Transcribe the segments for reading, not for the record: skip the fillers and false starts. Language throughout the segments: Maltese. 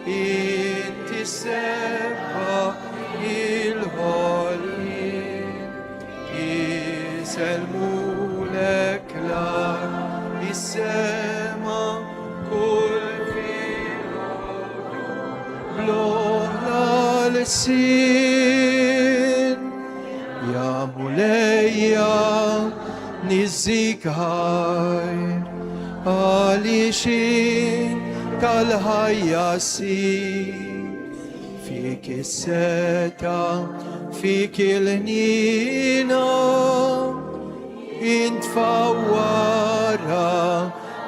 Inti sebba il-ħolin jiselmulek l-art is-sema kull filgħodu bl-oħla l-sin ja mulejja nizzik ħajr għalixin tal-ħajja fik is-seta fik il-nina intfawwara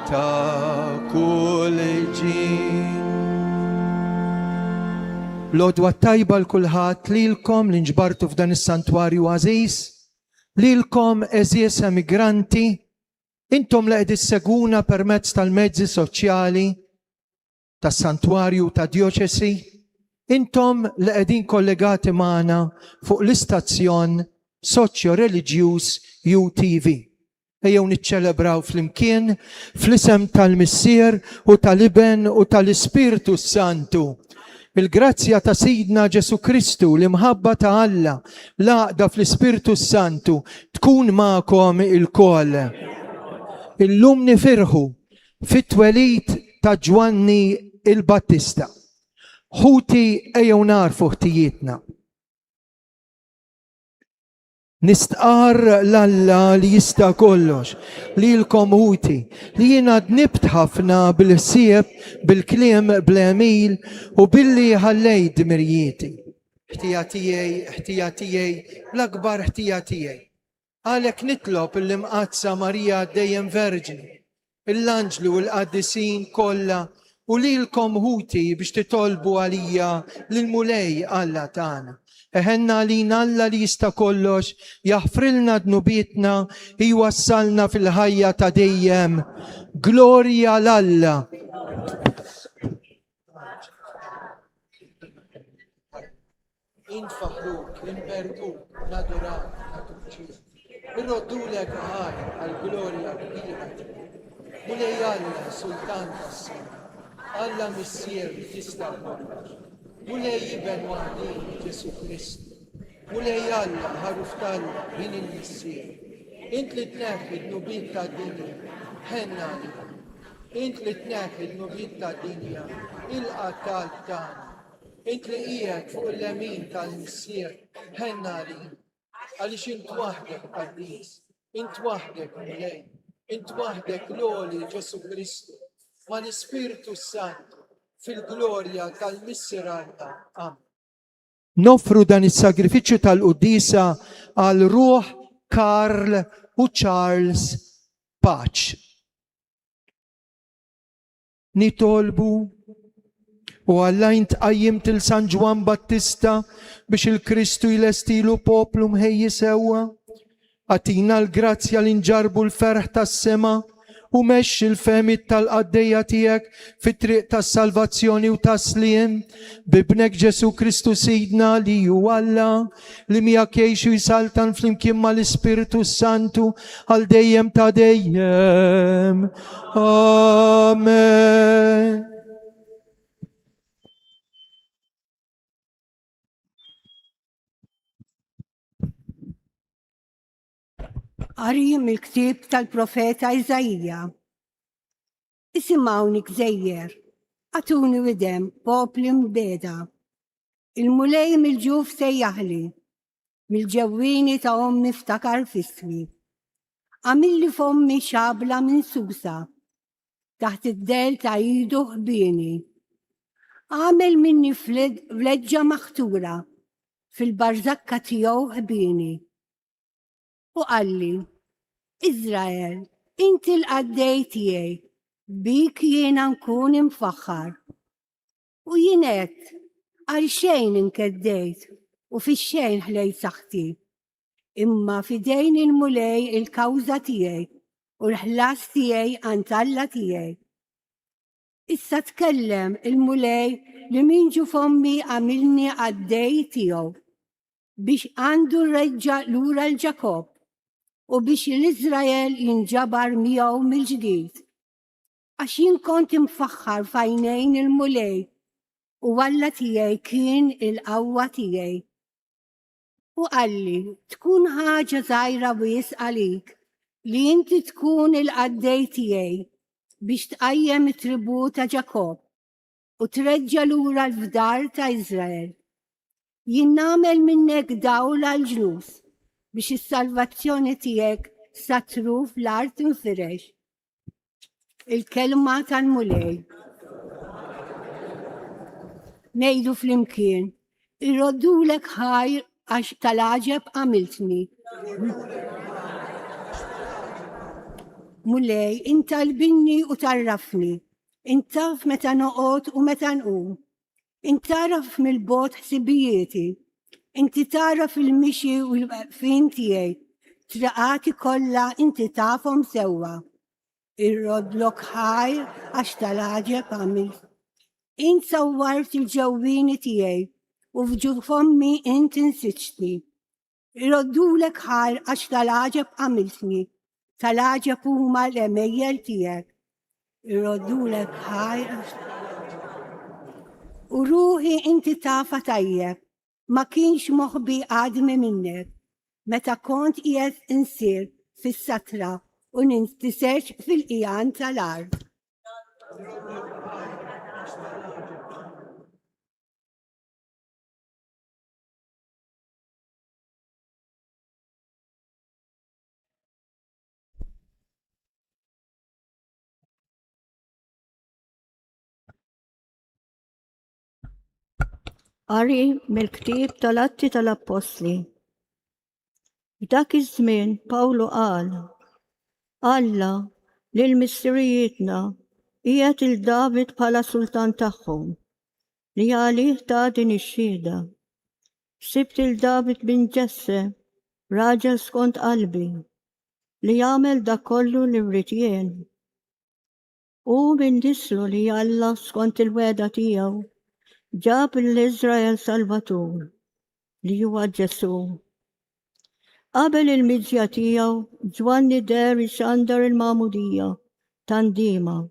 ta' kull ġin. Lodwa tajba l-kulħadd lilkom li nġbartu f'dan is-santwarju għażiż, lilkom eżies emigranti, intom li qed isseguna permezz tal-mezzi soċjali tas-santwarju ta' dioċesi, intom li qegħdin kollegati magħna fuq l-istazzjon soċjo-reliġjuż UTV. Ejjew niċċelebraw flimkien fl-isem tal-Missier u tal-Iben u tal-Ispirtu Santu. Il-grazzja ta' Sidna Ġesu Kristu l-imħabba ta' Alla l-għaqda fl-Ispirtu Santu tkun magħkom il-koll. Illum nifirħu fit-twelid ta' Ġwanni il-Battista. Ħuti ejjew narfu ħtijietna. Nistqar l-Alla li jista' kollox, lilkom ħuti, li jiena dnibt ħafna bil-ħsieb, bil-kliem, bl-emil u billi ħallejt dmirjieti. Ħtija tiegħi, l-akbar ħtija tiegħi. Għalhekk nitlob l-imqazza Marija dejjem Verġini, l-anġlu u l-qaddisin kollha u lilkom ħuti biex titolbu għalija lill-mulej Alla tagħna. Eħenna għalina Alla li jista' kollox jaħfrilna dnubietna jwassalna fil-ħajja ta' dejjem. Glorja l-Alla. Infaħruk, inberduk, nadurak, natuċi. Irroddulek ħaj għal-glorja kbira. Mulej Alla, Sultan tas-sema. Alla Missier li tista' kollox. Mulej Iben waħdin Ġesu Kristu. Mulej Alla ħaruf Alla min il-Missier. Int li tneħħi d-nubiet ta' dinja, ħenna li. Int li tneħħi d-nubiet ta' dinja, il-qatal tagħna. Int li qiegħed fuq il-lemin tal-Missier, ħenna li. Għaliex int waħdek qaddis, int waħdek mulej, int waħdek l-għoli Ġesu Kristu, ma l-Ispirtu Santu fil-glorja tal-Missier Alla. Amen. Nofru dan is-sagrifiċċju tal-Quddisa għal ruħ Karl u Charles Paċ. Nitolbu u Alla jintqajjim til San Ġwan Battista biex il-Kristu jlestilu poplu mħejji sewwa. Għatina l-grazzja li nġarbu l-ferħ tas-sema u mexxi il-femit tal-qaddejja tiegħek fit-triq tas-salvazzjoni u tas-sliem bibnek Ġesu Kristu Sidna li hu Alla li miegħek jgħixu jsaltan flimkien mal-Ispirtu Santu għal dejjem ta' dejjem. Amen. Qari mill-ktieb tal-profeta Iżajja. Isimgħuni gżejjer, għatuni widem popli mbeda. Il-mulej mill-ġuf sejjaħli, mill-ġewwini ta' ommi ftakar fismi. Għamilli f'ommi xabla minn susa, taħt id-del ta' idu ħbieni. عامل مني فلجة مختورة في البرزكة تيو هبيني وقال لي إزرائيل انت القديتي بيك ينا نكون مفخر وينات قال شين انكديت وفي الشين حليت سختي إما في دين الملاي الكوزة تيي والحلاس تيي أنتلا تيي إسا تكلم الملاي لمين جو فمي عملني قديتيو بيش عنده الرجع لورا الجاكوب وبيش الإسرائيل ينجبر مياه من الجديد عشان كنت مفخر في عينين الملاي وولا تياي كين القوة تياي وقال لي تكون حاجة زايرة ويسأليك لي انت تكون القدي تياي بيش تقيم تربوتا جاكوب وترجع لورا الفدار تا إسرائيل ينعمل منك دولة الجنوس بيش السالفاتيون تياك ستروف لار تنفرش الكلمة الملاي نيدو في المكان يردوا لك هاي تلاجب عملتني مولاي انت البني وتعرفني انت تعرف متى نقعد ومتى نقوم انت تعرف من البوت حسابيتي انت تعرف المشي والوقفين تياي ترقاتي كلها انت تعرفهم سوا يرد لك هاي تلاجب عملت انت صورت الجوين تياي وفي جو فمي انت نسيتني يردوا لك هاي تلاجب عملتني تلاجب هما لميل تياك يردوا لك هاي وروحي انت تعرفة طيب ما كينش مخبي آدم منك متى كنت إياس انسير في السترة وننتسرش في الإيان تالارض قري من الكتيب تلاتي تلبوسلي. ذاك الزمن باولو قال الله للمصريتنا إيات الدافد بلا سلطان تخهم لياليه تادن الشيدة سبت الدافد بن جسة راجل سكنت قلبي ليعمل دا كله للرتين ومن دسلو لي الله سكنت الوادة تيو جاب الإسرائيل سلفاتور ليوجسوه قبل المجياتية جواني داري شاندر المامودية تنديمة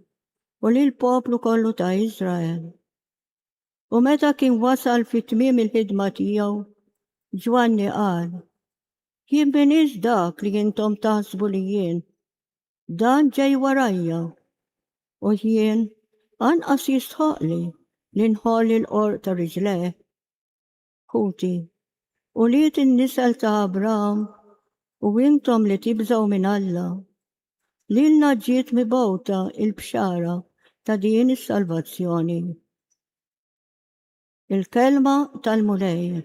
وللبوبلو كله تا إسرائيل ومتى كان وصل في تميم الهدماتية جواني قال يبنيش داك اللي انتم تحسبوا ليين دان جاي ورايا وهين أنقص يسحقلي لنحول الأرض رجليه خوتي وليت النسل تا أبرام وانتم اللي تبزوا من الله ليلنا جيت مبوتا البشارة تا دين السلفاتسيوني الكلمة تالمولاي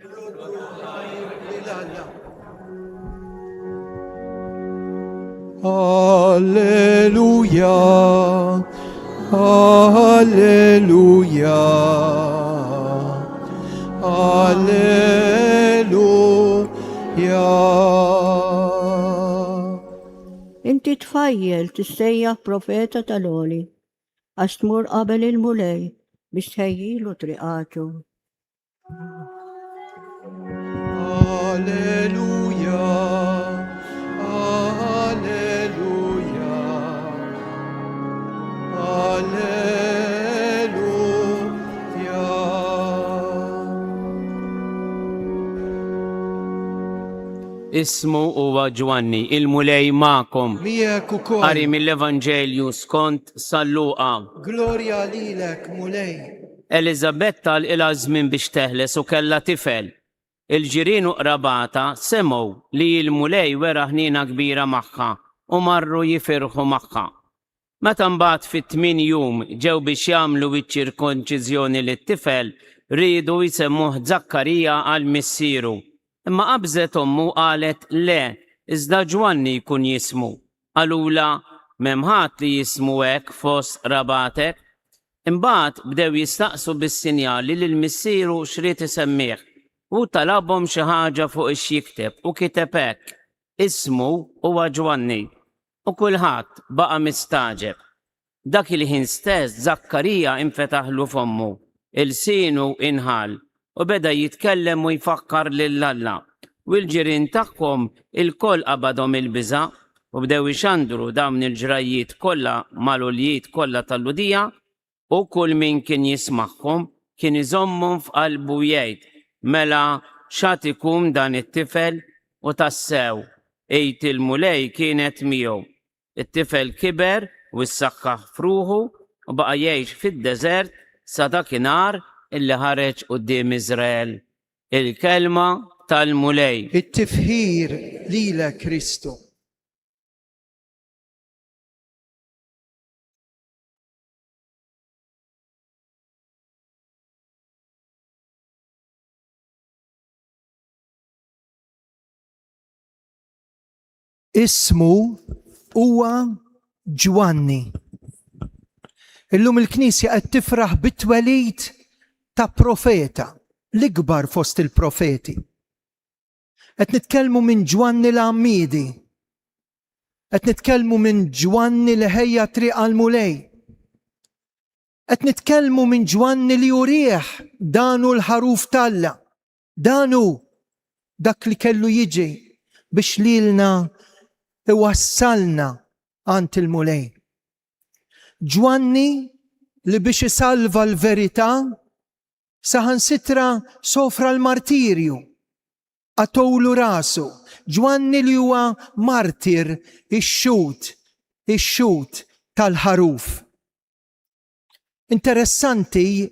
هاليلويا هاليلويا هاليلويا. انت تفيل تسيح بروفيتا تالولي أشتمر قبل المولاي بشهيلو طريقاته هاليلويا هاليلويا هاليلويا. اسمه هو جواني المولاي معكم مياك قري وكل من الإفانجيليو سكونت صلوقا جلوريا ليلك مولاي. إليزابيتا إلى زمن بيش تهلس وكلا طفل الجيرين وقراباتا سموا لي المولاي ورا هنينة كبيرة مخا ومروا يفرخوا مخا Meta mbagħad fit-8 jum ġew biex jagħmlu iċ-ċirkonċiżjoni lit-tifel, riedu jsemmuh Zakkarija għal missieru. Imma qabżet ommu qalet le, iżda Ġwanni jkun jismu. Qalula m'hemm ħadd li jismu hekk fost rabatek. Imbagħad bdew jistaqsu bis-sinjali lil missieru x'rid isemmih u talabhom xi ħaġa fuq ix-jikteb u kiteb hekk: ismu huwa Ġwanni. U kulħadd baqa' mistaġeb. Dak il-ħin stess Zakkarija infetaħlu fommu, il-sienu inħal u beda jitkellem u jfakkar lil Alla. U l-ġirien tagħhom il-koll qabadhom il-biża' u bdew ixandru dawn il-ġrajiet kollha mal-uljiet kollha tal-ludija u kull min kien jismagħhom kien iżommhom f'qalbu jgħid: mela x'għad ikun dan it-tifel, u tassew ejt il-mulej kienet miegħu. It-tifel kiber u ssaħħaħ fruħu u baqa' jgħix fid-deżert sa dakinhar illi ħareġ quddiem Iżrael. Il-kelma tal-mulej. it-tifħir lilek Kristu. Ismu huwa Ġwanni. Illum il-Knisja qed tifraħ bit-twelid ta' profeta, l-ikbar fost il-profeti. Qed nitkellmu minn Ġwanni l-Ammidi. Qed nitkellmu minn Ġwanni li ħejja triq għall-mulej. Qed nitkellmu minn Ġwanni li jurih danu l-ħaruf talla. Danu dak li kellu jiġi biex lilna iwassalna għand il-mulej. Ġwanni li biex isalva l-verità saħansitra sofra l-martirju, għatowlu rasu. Ġwanni li huwa martir ix-xut tal-ħaruf. Interessanti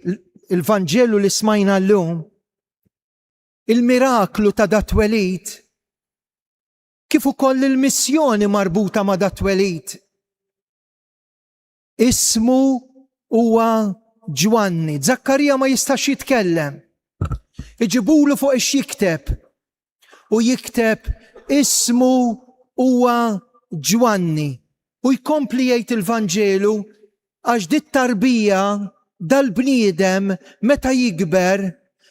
il-Vanġelu li smajna llum, il-miraklu ta' dat-twelid, kif ukoll il-missjoni marbuta ma' dat-twelid. Ismu huwa Ġwanni. Zakkarija ma jistax jitkellem. Iġibulu fuq ix-jikteb u jikteb ismu huwa Ġwanni. U jkompli jgħid il-Vanġelu għax dit-tarbija dal-bniedem meta jikber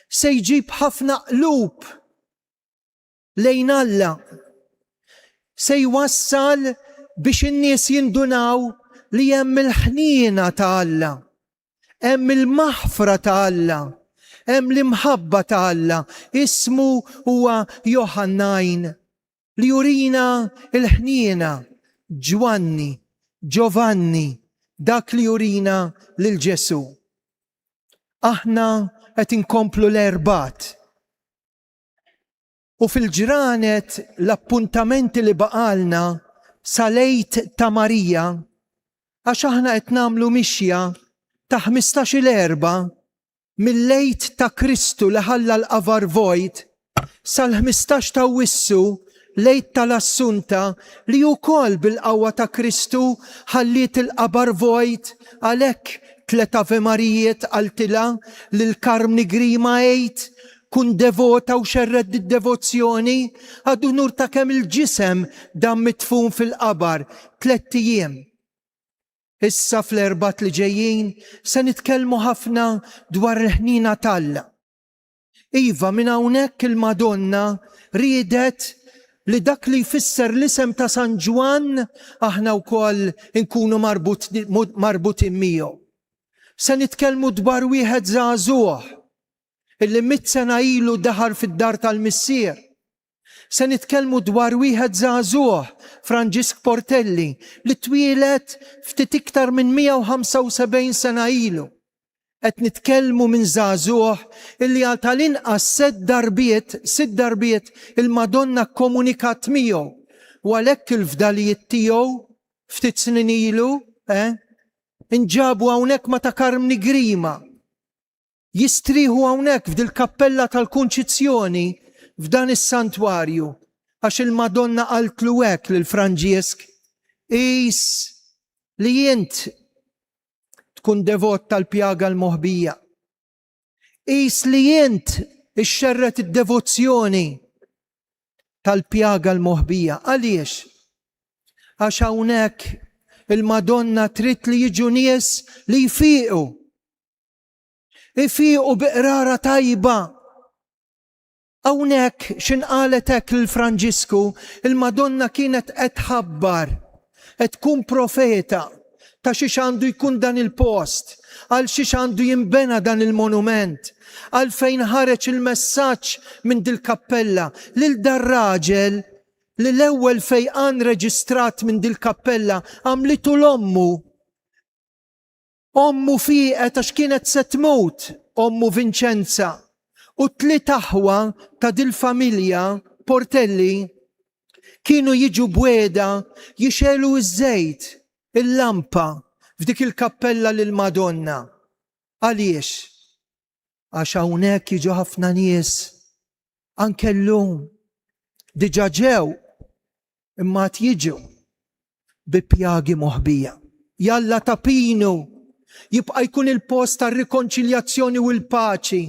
se jġib ħafna qlub lejn Alla. Se jwassal biex in-nies jindunaw li hemm il-ħniena ta' Alla, hemm il-maħfra ta' Alla, hemm l-imħabba ta' Alla. Ismu huwa Johannajn li jurina il-ħniena. Ġwanni, Giovanni, dak li jurina lil Ġesu. Aħna qed inkomplu l-erbat. U fil-ġranet l-appuntamenti li baqalna salejt ta' Marija, għax aħna qed nagħmlu mixja ta' 15-il erba mill-lejt ta' Kristu li ħalla l-qavar vojt sal-15 ta' Wissu lejt tal-Assunta li wkoll bil-qawwa ta' Kristu ħalliet il-qabar vojt. Għalhekk 3 Ave Marijiet qaltilha lil Karmni Grima għid kun devota u xerred id-devozzjoni għadu nur ta' kemm il-ġisem dam mitfun fil-qabar 3 ijiem. Issa fl-erbat li ġejjin se nitkellmu ħafna dwar il-ħnina tal-Alla. Iva, minn hawnhekk il-Madonna riedet li dak li jfisser l-isem ta' San Ġwan aħna wkoll inkunu marbutin miegħu. Se nitkellmu dwar wieħed żagħżugħ illi 100 sena ilu daħar fid-dar tal-missier. Se nitkellmu dwar wieħed żagħżugħ, Franġisk Portelli, li twieled ftit iktar minn 175 sena ilu. Qed nitkellmu minn żagħżugħ illi għal tal-inqas 6 darbiet il-Madonna kkomunikat miegħu u għalhekk il-fdalijiet tiegħu ftit snin ilu inġabu hawnhekk ma' ta' Karmni Grima. Jistrieħu hawnhekk f'dil-kappella tal-Kunċizzjoni f'dan is-santwarju għax il-Madonna qaltlu hekk lil Franġisk: qis li jint tkun devot tal-pjaga l-moħbija. Is li jint ixxerret id-devozzjoni tal-pjaga l-moħbija. Għaliex? Għax hawnhekk il-Madonna trid li jiġu nies li jfiqu. Ifiqu biqrara tajba. Hawnhekk x'inqalet hekk il-Franġisku, il-Madonna kienet qed tħabbar, qed tkun profeta ta' xiex għandu jkun dan il-post, għal xiex għandu jimbena dan il-monument, għal fejn ħareġ il-messaġġ minn dil-kappella lil dar raġel li l-ewwel fejqan reġistrat minn dil-kappella għamlitu l-ommu. Ommu fiqet għax kienet se tmut, ommu Vincenza. U 3 aħwa ta' dil-familja Portelli kienu jiġu bweda jixelu iż-żejt, il-lampa f'dik il-kappella lil-Madonna. Għaliex? Għax hawnhekk jiġu ħafna nies anke llum diġà ġew imma jiġu bi pjagi moħbija. Jalla tapinu jibqa' jkun il-post tar-rikonċiljazzjoni u l-paċi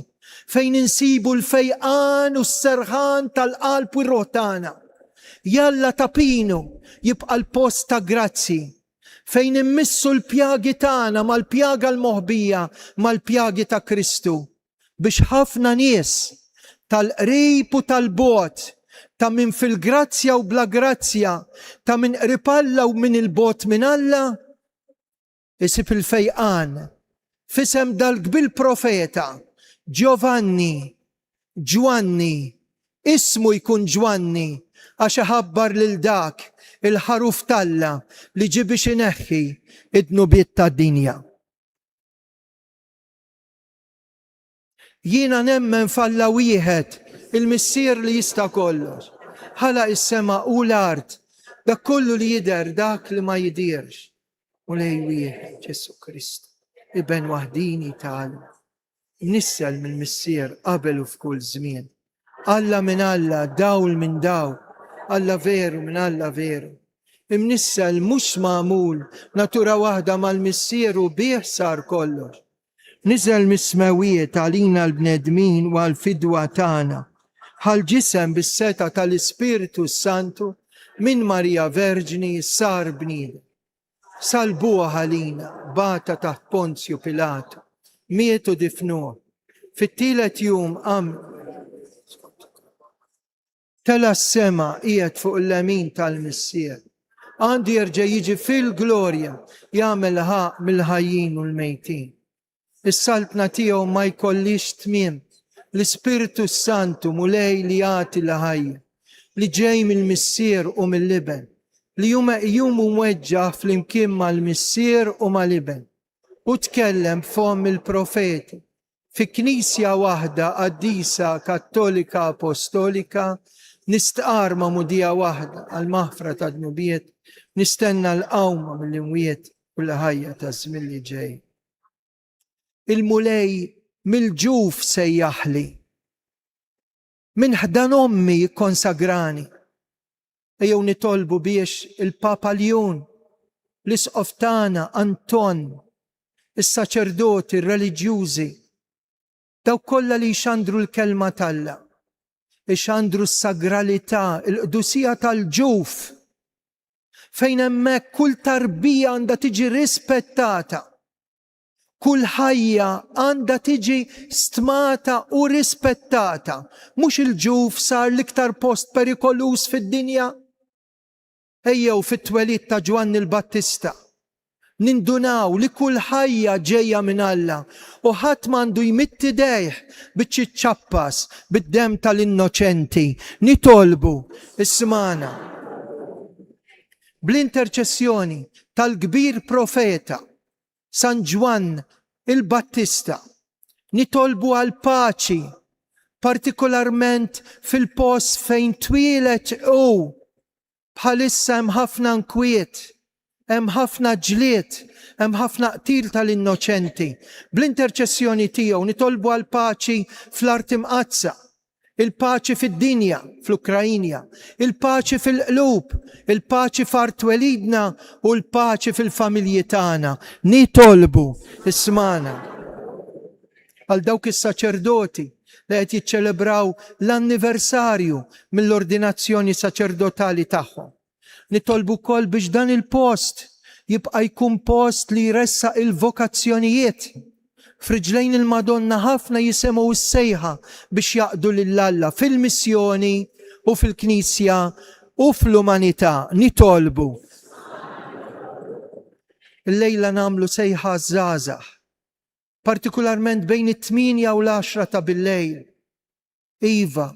fejn insibu l-fejqan u s-serħan tal-qalb u r-rotana. Jalla tapinu jibqa' l-post ta' grazzi fejn immissu l-pjagi tagħna mal-pjaga l-moħbija mal-pjagi ta' Kristu biex ħafna nies tal-qrib u tal-bot, ta' min fil-grazzja u bla grazzja, ta' min qrib u min il-bot minn Alla, isib il-fejqan fisem dal-qbil profeta Giovanni, ismu jkun Ġwanni, għax ħabbar lil dak il-ħaruf talla li ġi biex ineħħi id-nubiet tad-dinja. Jiena nemmen falla wieħed il-missier li jista' kollox. Ħala is-sema u l-art, dak kollu li jidher dak li ma jidirx. U lej wieħed Ġesu Kristu, iben waħdini ta'ala. Nissel mill-missier qabel u f'kull żmien. Alla minn Alla, dawl minn daw, Alla veru minn Alla veru. Imnissel mhux magħmul natura waħda mal-missier u bih sar kollox. Niżel mis-smawiet għalina l-bnedmin u għal-fidwa tagħna. Ħal-ġisem bis-seta tal-Ispiritu Santu minn Marija Verġni sar bniedem. Salbuha ħalina, bata taħt Ponzju Pilatu. Mietu difnuh. Fit-tielet jum tela s-sema qiegħed fuq l-lemin tal-missier. Għandu jerġa' jiġi fil-glorja jagħmel ħaq mill-ħajjin u l-mejtin. Is-saltna tiegħu ma jkollix tmiem. L-Ispiritu Santu mulej li jagħti l-ħajja, li ġej mill-missier u mill-liben, li jum mweġġaħ fl-imkien mal-missier u mal-liben. U tkellem f'hom il-profeti fi knisja waħda qaddisa kattolika apostolika, nistqarma mudija waħda għal maħfra ta' dnubiet, nistenna l-qawma mill-imwiet u l-ħajja ta' żmien li ġej. Il-mulej mill-ġuf sejjaħli. Min ħdan ommi konsagrani. Ejjew nitolbu biex il-Papa Leon, l-isqof tagħna Anton, is-saċerdoti, ir-reliġjużi, daw kollha li jxandru l-kelma talla, jxandru s-sagralità, il-qdusija tal-ġuf, fejn hemmhekk kull tarbija għandha tiġi rispettata, kull ħajja għandha tiġi stmata u rispettata. Mhux il-ġuf sar l-iktar post perikolus fid-dinja? Ejjew fit-twelid ta' Ġwanni l-Battista nindunaw li kull ħajja ġejja minn Alla u ħadd m'għandu jmitt idejh biex jiċċappas bid-dem tal-innoċenti. Nitolbu ismana bl-interċessjoni tal-kbir profeta San Ġwann il-Battista nitolbu għal paċi, partikolarment fil-post fejn twilet u bħalissa hemm ħafna nkwiet, hemm ħafna ġlied, hemm ħafna qtil tal-innoċenti. Bl-interċessjoni tiegħu nitolbu għal paċi fl-Art Imqazza, il-paċi fid-dinja fl-Ukrajna, il-paċi fil-qlub, il-paċi f'art welidna u l-paċi fil-familji tagħna. Nitolbu ismana għal dawk is-saċerdoti li qed jiċċelebraw l-anniversarju mill-ordinazzjoni saċerdotali tagħhom. Nitolbu wkoll biex dan il-post jibqa' jkun post li jressaq il-vokazzjonijiet. Friġlejn il-Madonna ħafna jisemgħu s-sejħa biex jaqdu lill-Alla fil-missjoni u fil-Knisja u fl-umanità. Nitolbu. Il-lejla nagħmlu sejħa żgħażagħ, partikolarment bejn it-8 u l-10 ta' bil-lejl. Iva,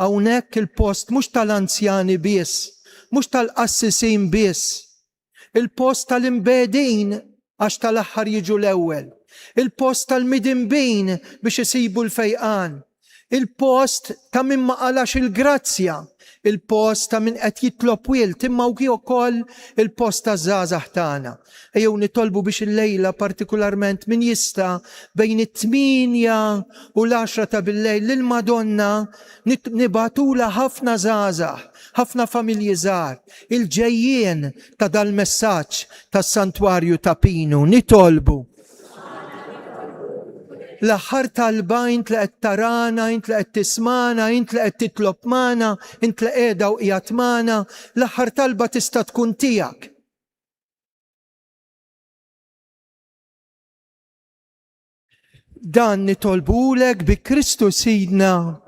hawnhekk il-post mhux tal-anzjani biss, mhux tal-qassisin biss, il-post tal-imbedin għax tal-aħħar jiġu l-ewwel, il-post tal-midinbin biex isibu l-fejqan, il-post ta' min ma qalax il-grazzja, il-post ta' min qed jitlob wilt, imma wkoll il-post ta' żgħażagħ tagħna. Ejjew nitolbu biex il-lejla partikolarment min jista' bejn it-8 u l-10 ta' bil-lejl lill-Madonna nibatula ħafna żgħażagħ, ħafna familji żgħar, il-ġejjien ta' dal-messaġġ tas-santwarju ta' Pinu. Nitolbu. L-aħħar talba int li qed tarana, int li qed tismana, int li qed titlob magħna, int li qiegħda u qiegħed magħna, l-aħħar talba tista' tkun tiegħek. Dan nitolbulek bi Kristu Sidna.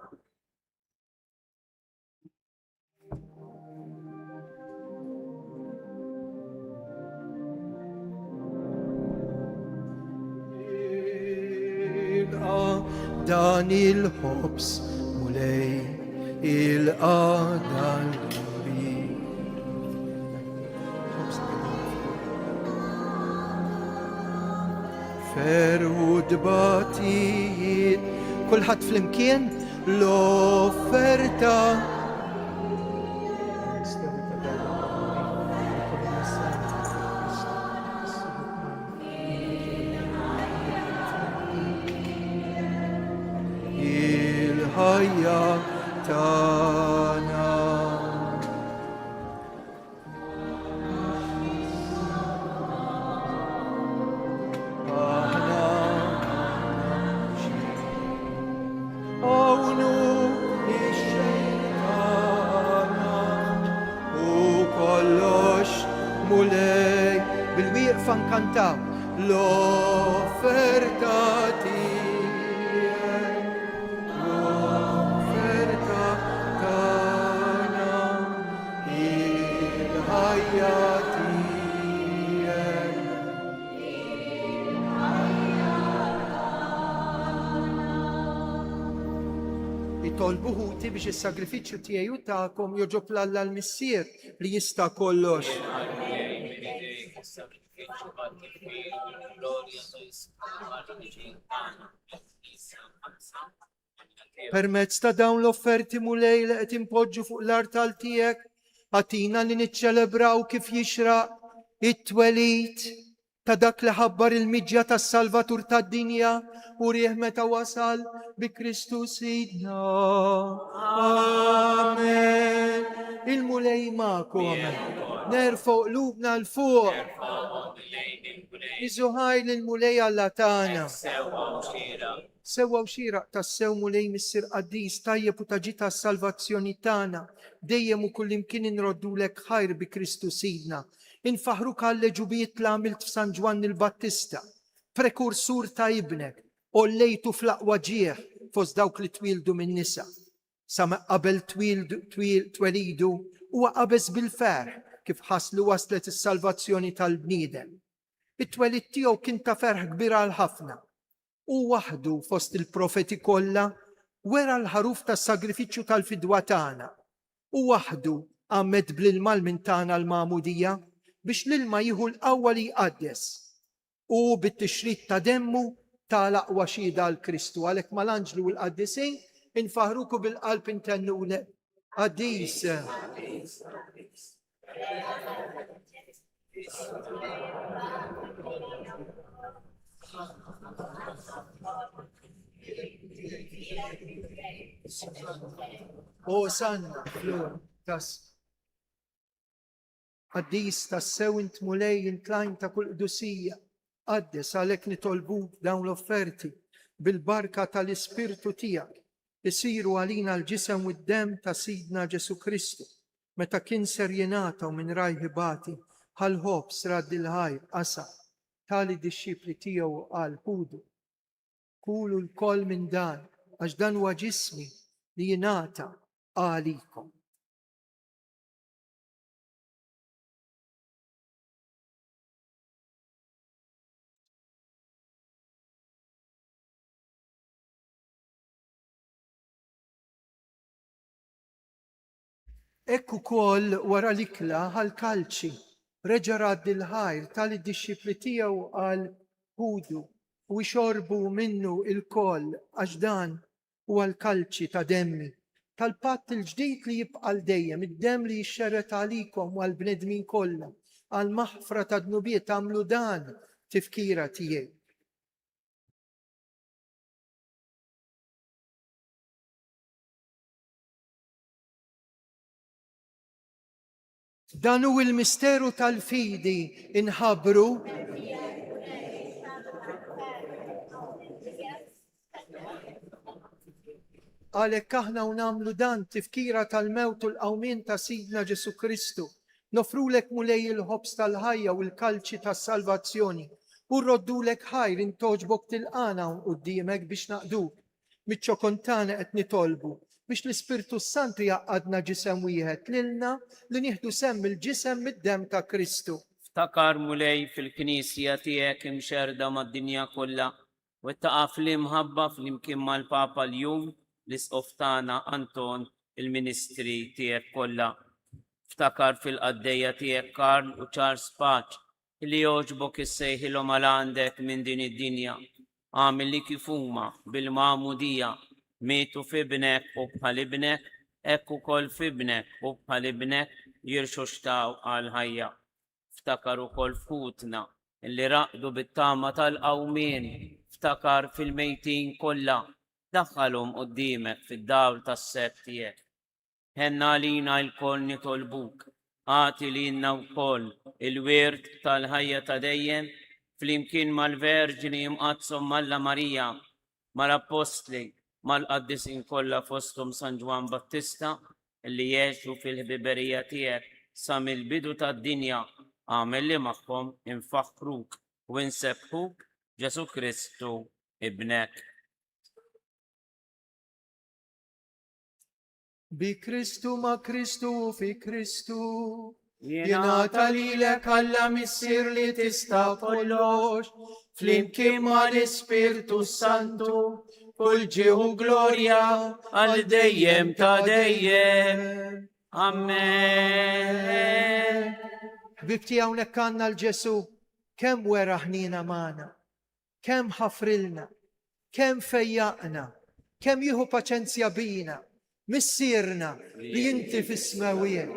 Dan il-ħobs mulej il-qadan kbir. Ferru dbatijiet, kulħadd flimkien l-offerta. Il-ħajja tagħna. Bil-wieqfa nkantaw l-offerta tiegħek, l-offerta tagħna, il-ħajja tiegħek. Itolbu ħuti biex is-sagrifiċċju tiegħi u tagħkom joġob l-Alla l-Missier li jista' kollox. Permezz ta' dawn l-offerti mulej li qed impoġġu fuq l-artal tiegħek, għatina li niċċelebraw kif jixraq it-twelid ta' dak li ħabbar il-miġja tas-Salvatur tad-dinja u rieħ meta wasal bi Kristu Sidna. Amen. Il-mulej magħkom. Nerfgħu qlubna l-fuq. Iżuħaj lill-mulej Alla tagħna. Sewwa u xieraq tas-sew mulej missier qaddis tajjeb u taġi tas-salvazzjoni tagħna. Dejjem u kullimkien inroddulek ħajr bi Kristu Sidna. Infaħruk għall-leġubijiet li għamilt f'San Ġwann il-Battista, prekursur ta' ibnek, ollejtu fl-aqwa ġieħ fost dawk li twildu minn nisa. Sa qabel twelidu huwa qabeż bil-ferħ kif ħaslu waslet is-salvazzjoni tal-bniedem. It-twelid tiegħu kien ta' ferħ kbir għal ħafna. U waħdu fost il-profeti kollha wera l-ħaruf tas-sagrifiċċju tal-fidwa tagħna. U waħdu għammed bl-ilma minn tagħna l-magħmudija biex l-ilma jieħu l-qawwa li jqaddes. U bit-tixrid ta' demmu tal-aqwa xhieda l-Kristu. Għalhekk mal-anġlu u l-qaddisin infaħruku bil-qalb intennu qaddis. Osanna, flor, tas. Qaddis tassew int mulej intlajn ta' kull qdusija. Qaddes għalhekk nitolbuk dawn l-offerti bil-barka tal-Ispirtu tiegħek isiru għalina l-ġisem u d-dem ta' Sidna Ġesu Kristu meta kien ser jingħataw minn rajħibati ħal-ħobb srad il-ħajr qasa tali disċipli tiegħu qal ħudu. Kulu l-koll minn dan għax dan huwa ġismi li jingħata għalikom. Ekku kol wara l-ikla għal-kalċi, reġa radd il-ħajr tal-disċipli tiegħu għal ħudu u xorbu minnu il-kol għax dan u għal-kalċi ta' demmi. Tal-patt il-ġdid li jibqal dejjem, id-dem li jixxerret għalikom u għal-bnedmin kollha, għal-maħfra ta' dnubiet għamlu dan tifkira tiegħi. Dan hu il-misteru tal-fidi inħabru għalhekk aħna u nagħmlu dan tifkira tal-mewt u l-qawmien ta' Sidna Ġesu Kristu. Nofrulek mulej il-ħobs tal-ħajja u l-kalċi tas-salvazzjoni u rroddulek ħajr intoġbok tilqana quddiemek biex naqduk. Miċ-ċokontana qed nitolbu biex l-Ispirtu Santu jaqqadna ġisem wieħed lilna li nieħdu semm il-ġisem mid-dem ta' Kristu. Ftakar mulej fil-Knisja tiegħek imxerda mad-dinja kollha u taqa' fl-imħabba fl-imkien mal-Papa l-jum l-isqoftana Anton il-Ministri tiegħek kollha. Ftakar fil-qaddejja tiegħek Karl u Charles Paċ li jogħġbok issejħilhom għal għandek minn din id-dinja. Għamil li kif huma bil-magħmudija mietu f'ibnek u bħal ibnek, ekk ukoll f'ibnek u bħal ibnek jirxu xtaw għal ħajja. Ftakar ukoll f'kutna illi raqdu bit-tama tal-qawmien, ftakar fil-mejtin kollha, daħħalhom quddiemek fid-dawl tas-sett tiegħek. Ħenna għalina l-koll nitolbuk, għati lilna wkoll il-wirt tal-ħajja ta' dejjem flimkien mal-Verġini imqazzhom Malla Marija, mal-Apostli, mal-qaddisin kollha fosthom San Ġwan Battista li jgħixu fil-ħbiberija tiegħek sa mill-bidu tad-dinja għamel li magħhom infaħruk u nsebħuk Ġesu Kristu ibnek. Bi Kristu ma' Kristu u fi Kristu jingħata lilek Alla missier li tista' kollox flimkien mal-Ispirtu Santu kull ġieħu glorja għal dejjem ta' dejjem. Amen. Bibti hawnhekk għandna l-Ġesu kemm wera ħnina magħna, kemm ħafrilna, kemm fejjaqna, kemm jieħu paċenzja bina, missierna li inti fis-smawiet.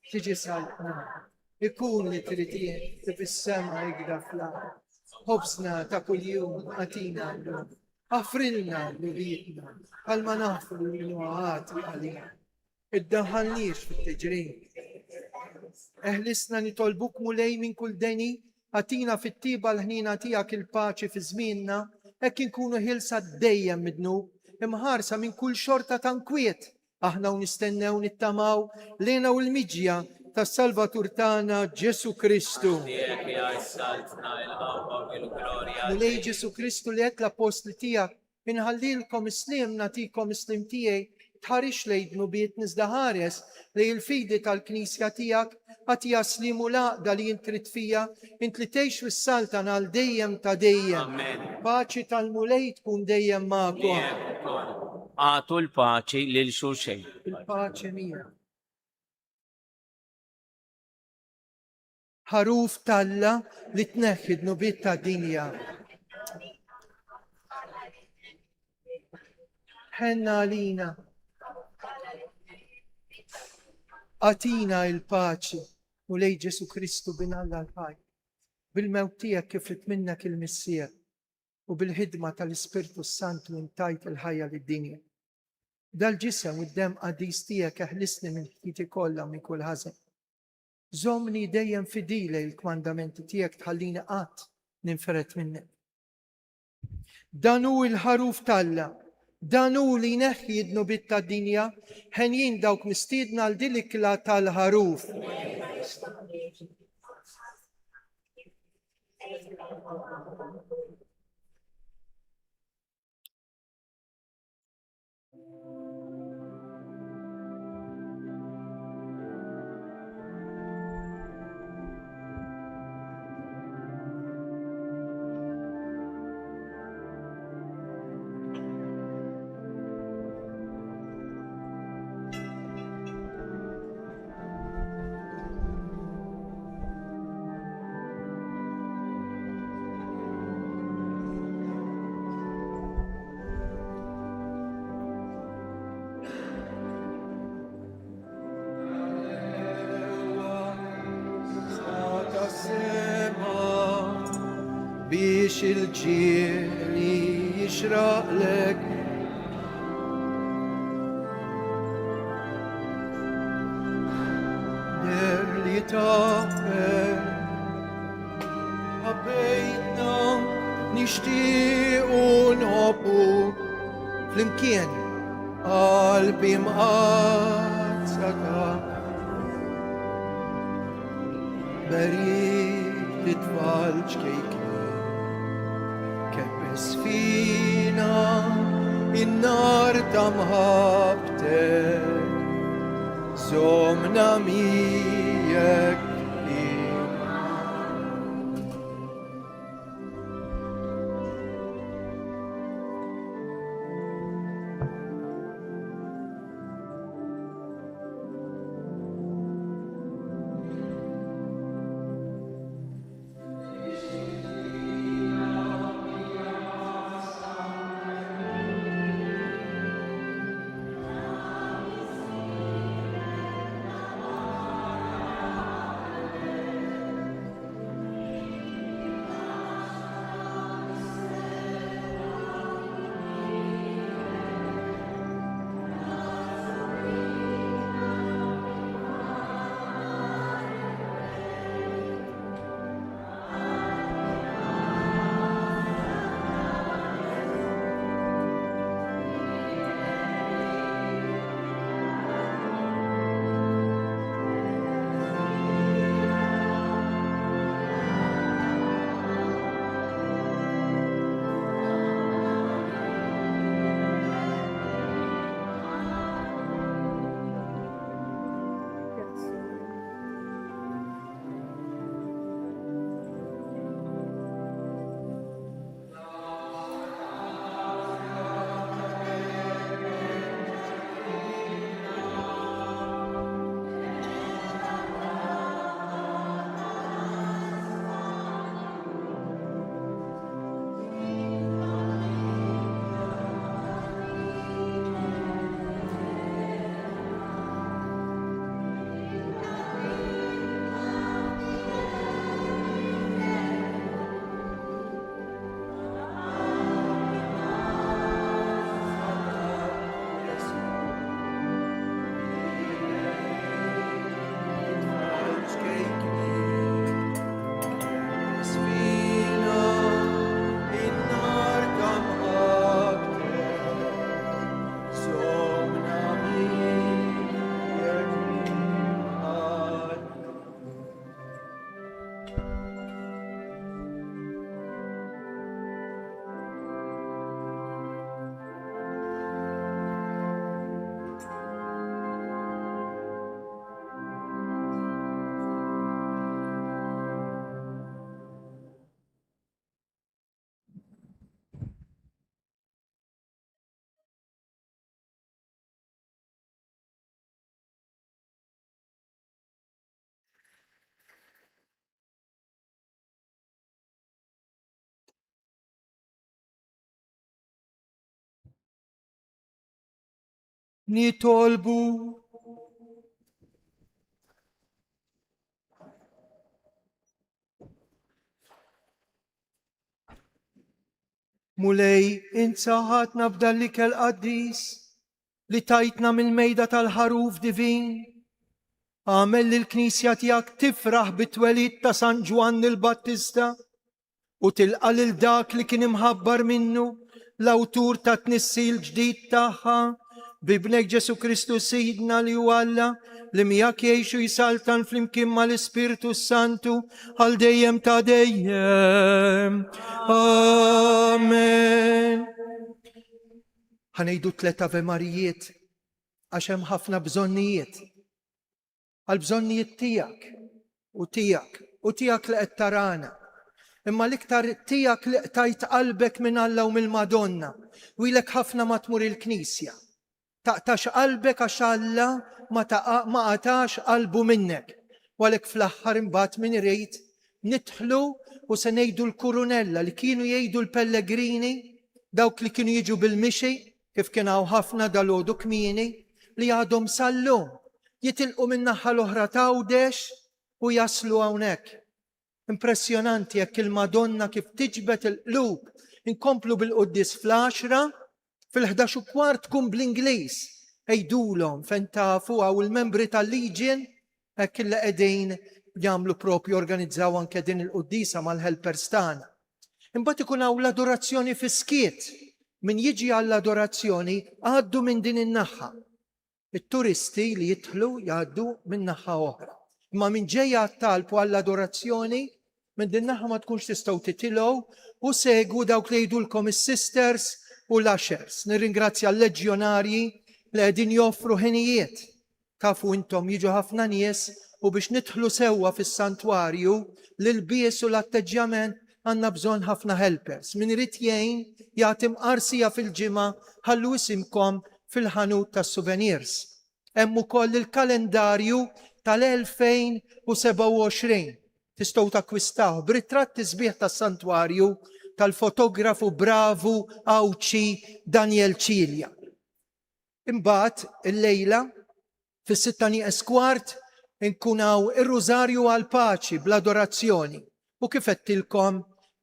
Tiġi salqna, ikun li trid fis-sema jgda fl-ard. Ħobsna ta' kuljum għatina l-lum, għafrilna l-bietna, għal-ma nafru l-nuħati għalina. Id-daħalniex fit-teġrin. Eħlisna nitolbuk mulej minn kull deni, għatina fit-tiba l-ħnina tijak il-paċi fi żmienna, hekk inkunu ħilsa dejjem midnub, imħarsa minn kull xorta tankwiet. Aħna u nistennew nittamaw lena u l-miġja tas-Salvatur tagħna Ġesu Kristu. Mulej Ġesu Kristu li qed l-apostli tiegħek inħallilkom islim nagħtikom islim tiegħi tħarix lejn dnubiet niżda ħares li l-fidi tal-Knisja tiegħek għatija slimu laqda li jintrid fija int li tgħix fis-saltan għal dejjem ta' dejjem. Paċi tal-mulej tkun dejjem magħkom. Għatu l-paċi lil xulxejn. Il-paċi mija. Ħaruf Talla li tneħħi dnubiet ta' dinja. Ħenna għalina. Għatina il-paċi u lej Ġesu Kristu bin Alla l-ħaj. Bil-mewt tiegħek kif rid minnek il-missier. وبالهدمة tal-Ispirtu Sant intajt il-ħajja lid-dinja. Dal-ġisem u d-dem qadis tiegħek eħlisni minn ħtiti kollha minn kull ħażen. Żommni dejjem fidili l-kmandamenti tiegħek tħallini qatt ninferet minnek. Dan hu l-ħaruf Talla, dan hu li jneħħi d-nubiet tad-dinja, ħenjin dawk mistiedna għal din l-ikla tal-ħaruf. biex il-ġieli jixraqlek der li taqfer ħabbejtna nixtiequ nħobbu flimkien qalbi mqazzaka berik titfal ġkejki kebbes fina in-nar ta' mħabtek zomna mijek nitolbu Mulej insaħatna b'dallik il-qaddis li tajtna mill-mejda tal-ħaruf divin. Għamel li l-Knisja tijak tifraħ bit-twelid ta' San Ġwan il-Battista u tilqa lil dak li kien imħabbar minnu l-awtur ta' tnissil ġdid tagħha bibnek Ġesu Kristu Sidna li huwa Alla li miegħek jgħixu jisaltan flimkien mal-Ispirtu Santu għal dejjem ta' dejjem. Amen. Ħanejdu 3 Ave Marijiet għax hemm ħafna bżonnijiet. Għal bżonnijiet tiegħek u tiegħek u tiegħek li qed tarana. Imma l-iktar tiegħek li tajt qalbek minn Alla u mill-Madonna u ilek ħafna ma tmur il-Knisja. Taqtax qalbek għax Alla ma qatax qalbu minnek. Għalek fl-aħħar imbagħad min irid nidħlu u se ngħidu l-kurunella li kienu jgħidu l-Pellegrini, dawk li kienu jiġu bil-mixi, kif kien hawn ħafna dalodu kmieni, li għadhom sallum jitilqu min-naħa l-oħra Tawdex u jaslu hawnhekk. Impressjonanti jekk il-Madonna kif tiġbed il-qlub. Inkomplu bil-qudies fl-10, fil-11:15 tkun bl-Ingliż. Ejdulhom fejn tafu għaw il-membri tal-Legion hekk li qegħdin jagħmlu propju organizzaw anke din il-qudiesa mal-helpers tagħna. Imbagħad ikun hawn l-adorazzjoni fi-skiet. Min jiġi għall-adorazzjoni għaddu minn din in-naħa. it-turisti li jidħlu jgħaddu minn naħa oħra. Imma min ġejja talpu għall-adorazzjoni minn din naħa ma tkunx tistgħu titilgħu u segwu dawk li jgħidulkom is-sisters u l-ushers. Nirringrazzja l-leġjonarji li qegħdin joffru ħinijiet. Tafu intom jiġu ħafna nies u biex nidħlu sewwa fis-santwarju l-ilbies u l-atteġġjament għandna bżonn ħafna helpers. Min irid jgħin jagħti mqarsija fil-ġimgħa ħallu isimkom fil-ħanut tas-souvenirs. Hemm ukoll il-kalendarju tal-2027 tistgħu takkwistaw b'ritratt sbieħ tas-santwarju tal-fotografu bravu Awċi Daniel Cilja. Imbagħad il-lejla fis-6:15 inkunaw ir-Rużarju għall-Paċi bl-adorazzjoni u kif qedtilkom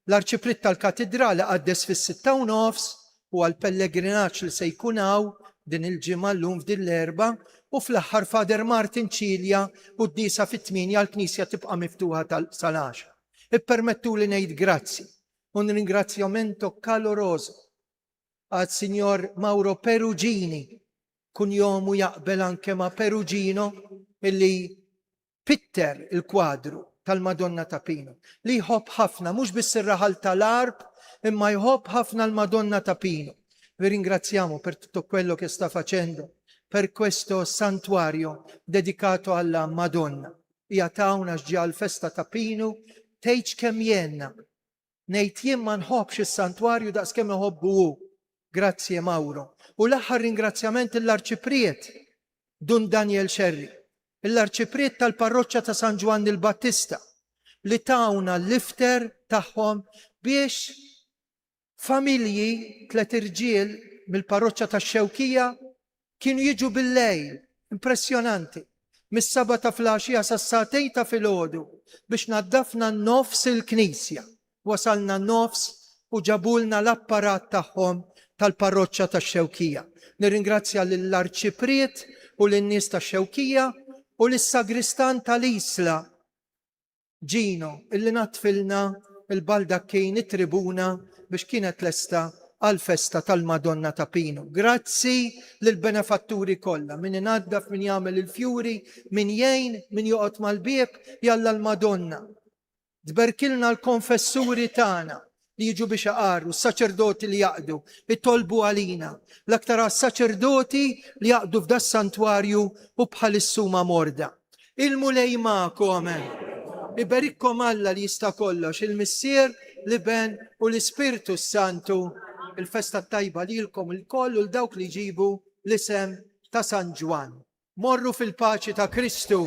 l-Arċipritt tal-Katedrali qaddes fis-6:30 u għall-pellegrinaġġ li se jkunaw din il-ġimgħa llum f'din l-erba' u fl-aħħar Fader Martin Cilja u d-disa fit-8 l-Knisja tibqa' miftuħa sal-10. Ippermettuli ngħid grazzi. Un ringrazzjamento caloroso għad Signor Mauro Perugini, kun jomu jaqbel anke ma' Perugino illi pitter il-kwadru tal-Madonna ta' Pino. Li jħobb ħafna, mhux biss ir-raħal tal-arb, imma jħobb ħafna l-Madonna ta' Pino. Vi ringraziamo per tutto quello che sta facendo per questo santuario dedicato alla Madonna. Hija tawna x'ġa l-festa ta' Pino, tgħid kemm jenna. Ngħid jien ma nħobbx is-santwarju daqskemm iħobbu hu. Grazie Mauro. U l-aħħar ringrazzjament l-Arċipriet Dun Daniel Xerri, l-Arċipriet tal-Parroċċja ta' San Ġwan il-Battista li tawna l-ifter tagħhom biex familji 3 irġiel mill-Parroċċja tax-Xewkija kienu jiġu bil-lejl, impressjonanti, mis-saba ta' flaxija sas-satejn ta' filgħodu biex naddafna n-nofs il-Knisja. Wasalna n-nofs u ġabulna l-apparat tagħhom tal-Parroċċja tax-Xewkija. Nirringrazzja lill-Arċipriet u lin-nies tax-Xewkija u lis-Sagristan tal-Isla Gino illi natfilna il-baldakkejn it-tribuna biex kienet lesta għal-festa tal-Madonna ta' Pino. Grazzi lill-benefatturi kollha, min inaddaf, min jagħmel il-fjuri, min jgħin, min joqgħod mal-bieb, jalla l-Madonna. Tberkilna l-konfessuri tagħna li jiġu biex jaqarru, s-saċerdoti li jaqdu, it-tolbu għalina, l-aktar saċerdoti li jaqdu f'da santwarju u bħal-suma morda. Il-mulej ma'kom, iberikkom Alla li jista' kollox, il-Missier, l-Iben u l-Ispirtu Santu, il-festa tajba lilkom il-koll u l-dawk li ġibu l-isem ta' San Ġwan. Morru fil-paċi ta' Kristu.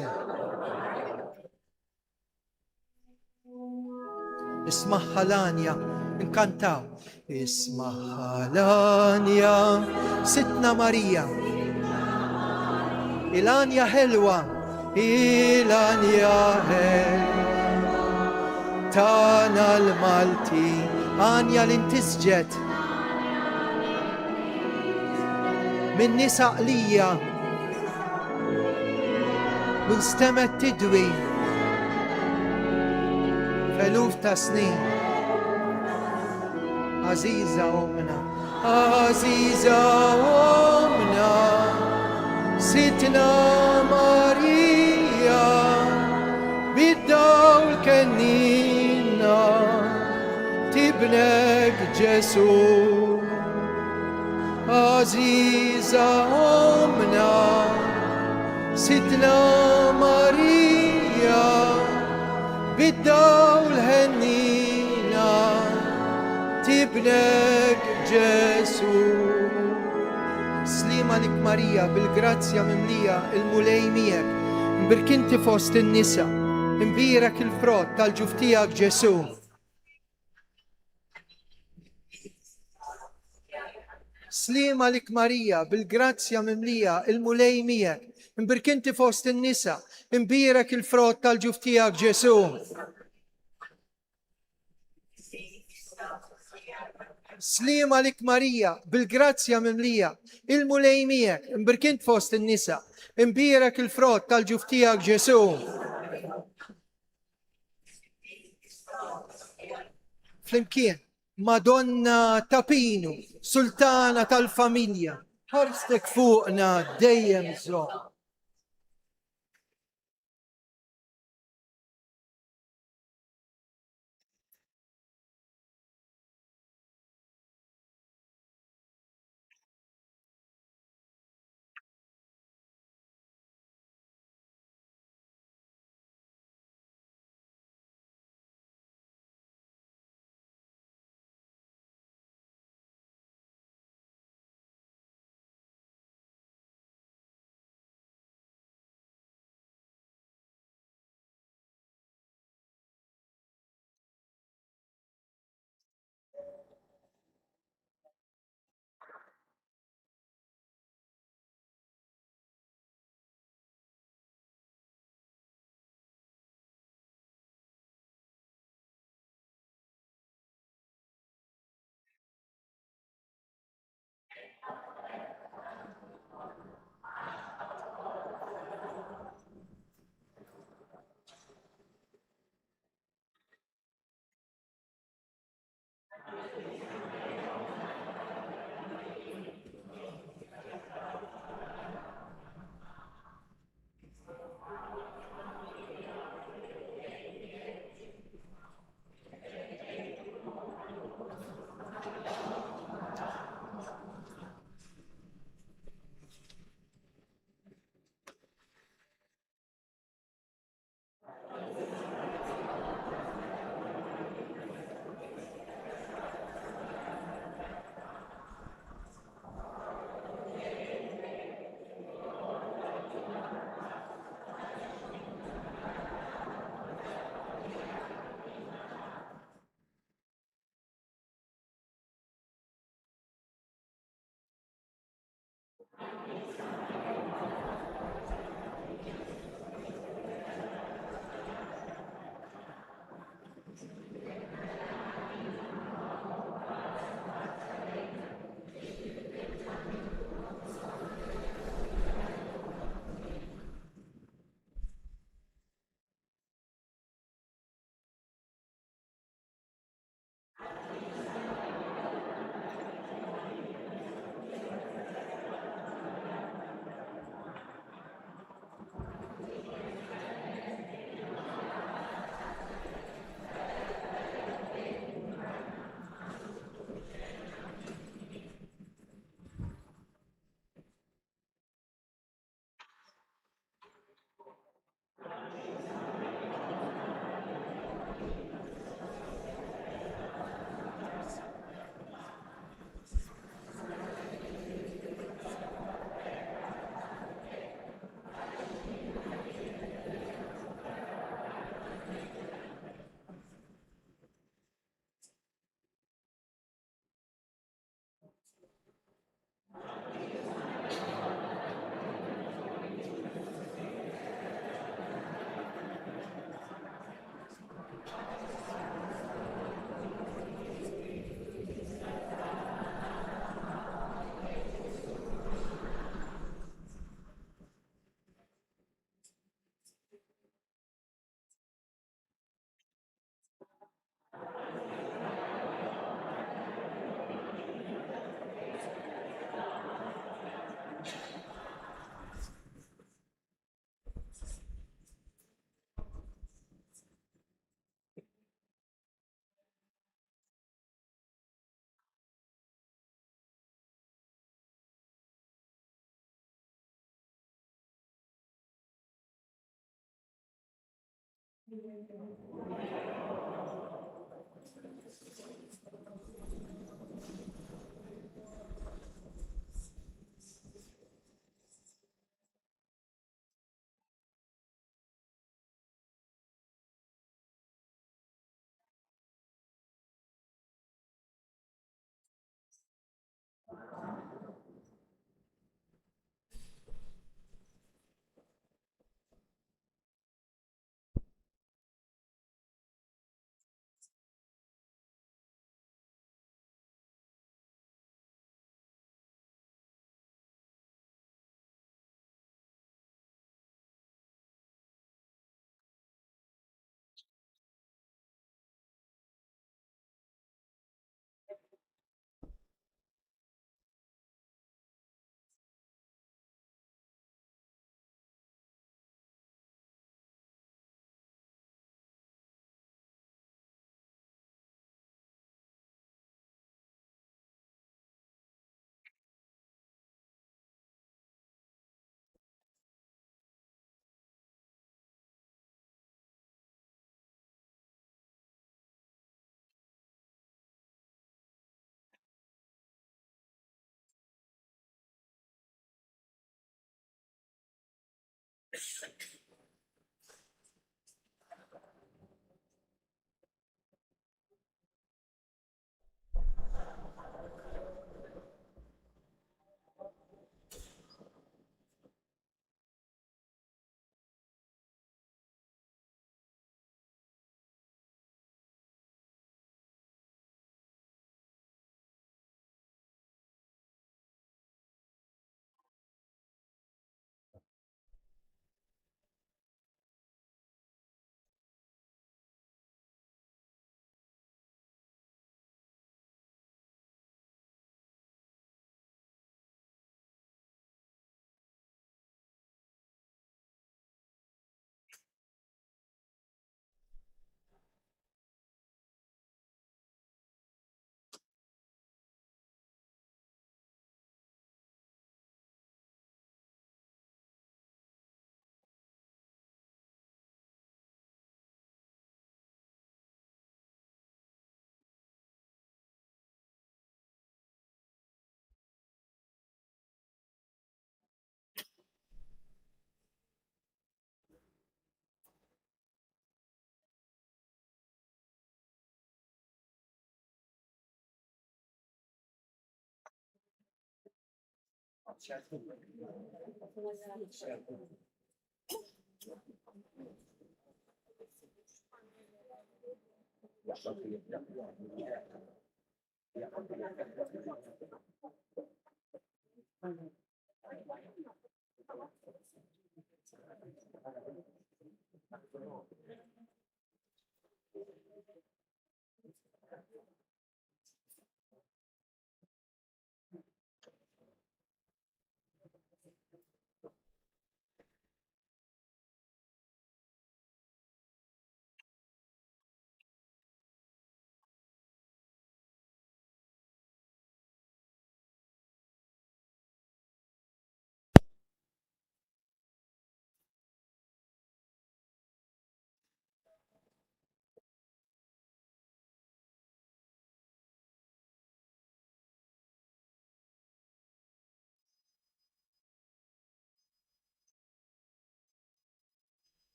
Ismaħħa Lanja, inkantaw. Ismaħħa Lanja, Sitna Marija. Il-Anja ħelwa, il-Anja ħelwa. Tana l-Malti, Anja l-intisġet. من نساء ليا واستمت تدوي فلوف سنين. عزيزة أمنا، عزيزة أمنا ستنا ماريا بالدول كنينا تبنك جسور. عزيزة أمنا ستنا ماريا بالدول هنينا تبنك جسور. سليمة لك ماريا بالجراتيا مملية المليميك مبركنت فوسط النساء مبيرك الفروت تالجفتيك جسو. سليمة لك ماريا بالجراتيا مملية المليميك مبركنت فوسط النساء مبيرك الفروت تالجفتيك جسو. سليمة لك ماريا بالجراتيا مملية المليمية مبركنت فوسط النساء مبيرك الفروت تالجفتيك جسو. فلمكين مادونا تابينو سلطانة الفاميليا حرصتك فوقنا دايم زو.